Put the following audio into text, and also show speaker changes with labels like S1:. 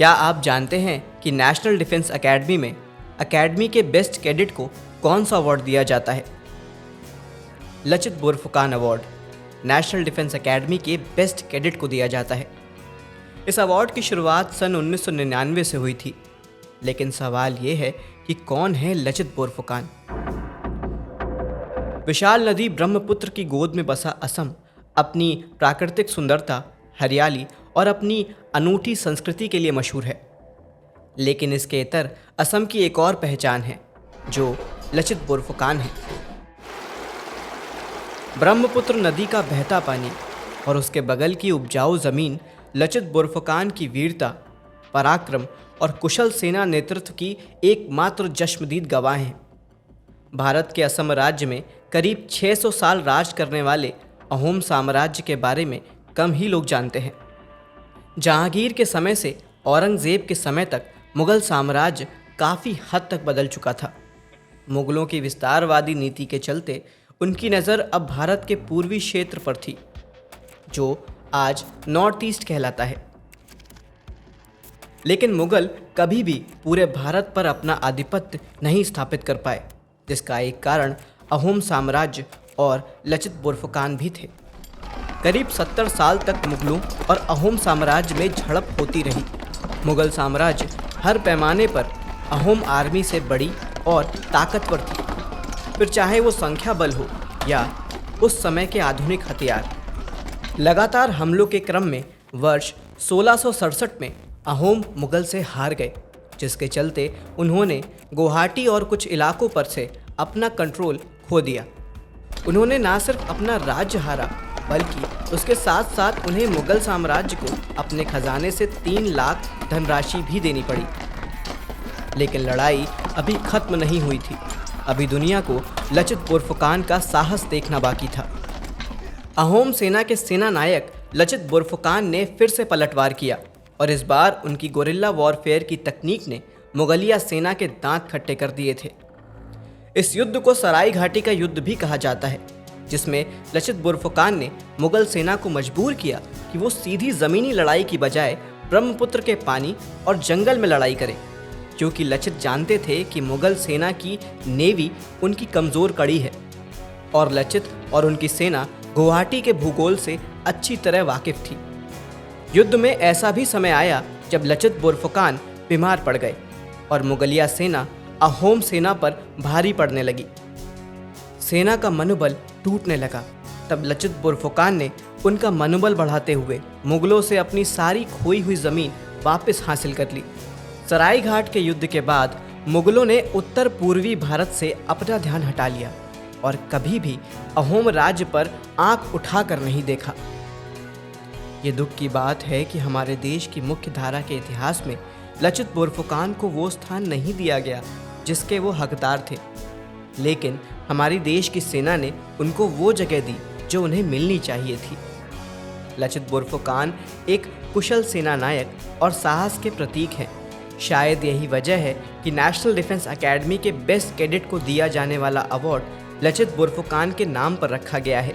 S1: क्या आप जानते हैं कि नेशनल डिफेंस एकेडमी में एकेडमी के बेस्ट कैडेट को कौन सा अवार्ड दिया जाता है? Lachit Borphukan award national defence academy के बेस्ट कैडेट को दिया जाता है। इस अवार्ड की शुरुआत सन 1999 से हुई थी, लेकिन सवाल ये है कि कौन है लचित बोरफुकान? विशाल नदी ब्रह्मपुत्र की गोद में बसा असम अपनी प्राकृतिक सुंदरता, हरियाली और अपनी अनूठी संस्कृति के लिए मशहूर है। लेकिन इसके इतर असम की एक और पहचान है, जो लचित बोरफुकान है। ब्रह्मपुत्र नदी का बहता पानी और उसके बगल की उपजाऊ जमीन लचित बोरफुकान की वीरता, पराक्रम और कुशल सेना नेतृत्व की एकमात्र चश्मदीद गवाह हैं। भारत के असम राज्य में करीब 600 साल राज करने वाले अहोम साम्राज्य के बारे में कम ही लोग जानते हैं। जहांगीर के समय से औरंगजेब के समय तक मुगल साम्राज्य काफ़ी हद तक बदल चुका था। मुगलों की विस्तारवादी नीति के चलते उनकी नज़र अब भारत के पूर्वी क्षेत्र पर थी, जो आज नॉर्थ ईस्ट कहलाता है। लेकिन मुगल कभी भी पूरे भारत पर अपना आधिपत्य नहीं स्थापित कर पाए, जिसका एक कारण अहोम साम्राज्य और लचित बोरफुकान भी थे। करीब 70 साल तक मुगलों और अहोम साम्राज्य में झड़प होती रही। मुगल साम्राज्य हर पैमाने पर अहोम आर्मी से बड़ी और ताकतवर थी, फिर चाहे वो संख्या बल हो या उस समय के आधुनिक हथियार। लगातार हमलों के क्रम में वर्ष 1667 में अहोम मुगल से हार गए, जिसके चलते उन्होंने गुवाहाटी और कुछ इलाकों पर से अपना कंट्रोल खो दिया। उन्होंने न सिर्फ अपना राज्य हारा, बल्कि उसके साथ साथ उन्हें मुगल साम्राज्य को अपने खजाने से 3 लाख धनराशि भी देनी पड़ी। लेकिन लड़ाई अभी खत्म नहीं हुई थी। अभी दुनिया को लचित बोरफुकान का साहस देखना बाकी था। अहोम सेना के सेना नायक लचित बोरफुकान ने फिर से पलटवार किया और इस बार उनकी गोरिल्ला वॉरफेयर की तकनीक ने मुगलिया सेना के दांत खट्टे कर दिए थे। इस युद्ध को सराय घाटी का युद्ध भी कहा जाता है, जिसमें लचित बोरफुकान ने मुगल सेना को मजबूर किया कि वो सीधी ज़मीनी लड़ाई की बजाय ब्रह्मपुत्र के पानी और जंगल में लड़ाई करे, क्योंकि लचित जानते थे कि मुगल सेना की नेवी उनकी कमज़ोर कड़ी है और लचित और उनकी सेना गुवाहाटी के भूगोल से अच्छी तरह वाकिफ थी। युद्ध में ऐसा भी समय आया जब लचित बोरफुकान बीमार पड़ गए और मुगलिया सेना अहोम सेना पर भारी पड़ने लगी। सेना का मनोबल टूटने लगा। तब लचित बोरफुकान ने उनका मनोबल बढ़ाते हुए मुगलों से अपनी सारी खोई हुई ज़मीन वापस हासिल कर ली। सराय घाट के युद्ध के बाद मुगलों ने उत्तर पूर्वी भारत से अपना ध्यान हटा लिया और कभी भी अहोम राज्य पर आंख उठाकर नहीं देखा। ये दुख की बात है कि हमारे देश की मुख्य धारा के इतिहास में लचित बोरफुकान को वो स्थान नहीं दिया गया जिसके वो हकदार थे। लेकिन हमारी देश की सेना ने उनको वो जगह दी जो उन्हें मिलनी चाहिए थी। लचित बोरफुकान एक कुशल सेना नायक और साहस के प्रतीक हैं। शायद यही वजह है कि नेशनल डिफेंस एकेडमी के बेस्ट कैडेट को दिया जाने वाला अवार्ड लचित बोरफुकान के नाम पर रखा गया है।